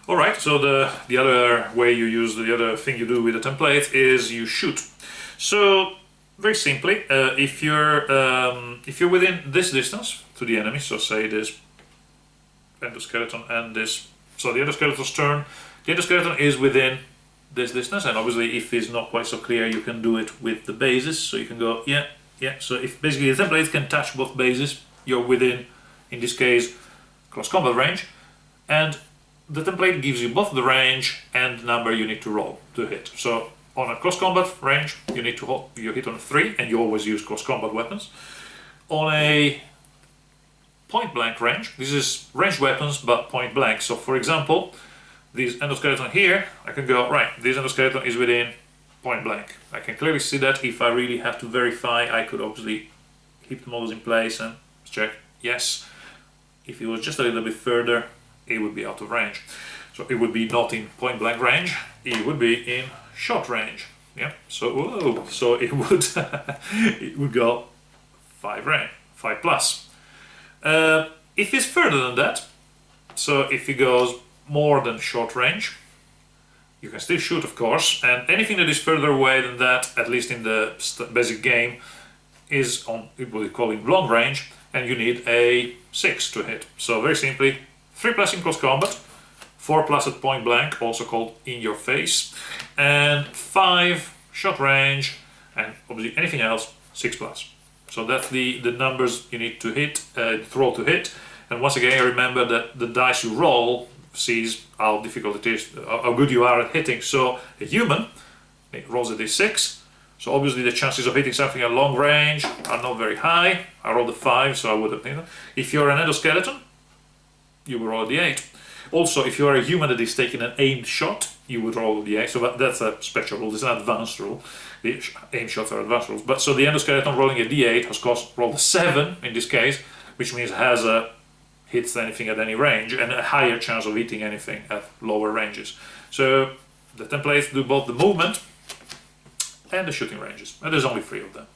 Alright, so the other way you use, the other thing you do with the template is you shoot. So very simply, if you're within this distance to the enemy, so say this endoskeleton and this, so the endoskeleton's turn, the endoskeleton is within this distance, and obviously if it's not quite so clear, you can do it with the bases. So you can go, yeah, yeah. So if basically the template can touch both bases, you're within, in this case, close combat range, and the template gives you both the range and the number you need to roll to hit. So on a close combat range, you need to hold, you hit on a 3, and you always use close combat weapons. On a point blank range, this is ranged weapons but point blank. So for example, this endoskeleton here, I can go, right, this endoskeleton is within point blank. I can clearly see that. If I really have to verify, I could obviously keep the models in place and check, yes. If it was just a little bit further, it would be out of range. So it would be not in point blank range, it would be in short range. Yeah, so whoa, so it would it would go 5 range, 5 plus. If it's further than that, so if it goes more than short range, you can still shoot, of course, and anything that is further away than that, at least in the basic game, is on what we call in long range, and you need a 6 to hit. So very simply, 3 plus in close combat, 4 plus at point blank, also called in your face, and 5 short range, and obviously anything else, 6 plus. So that's the numbers you need to hit, roll to hit. And once again, remember that the dice you roll sees how difficult it is, how good you are at hitting. So a human, it rolls a d6, so obviously the chances of hitting something at long range are not very high. I rolled a 5, so I would have, you know. If you're an endoskeleton, you will roll a d8. Also, if you are a human that is taking an aimed shot, you would roll a d8. So that's a special rule. It's an advanced rule. The aim shots are advanced rules. But so the endoskeleton rolling a d8 has rolled a 7 in this case, which means it has a hits anything at any range and a higher chance of hitting anything at lower ranges. So the templates do both the movement and the shooting ranges, and there's only 3 of them.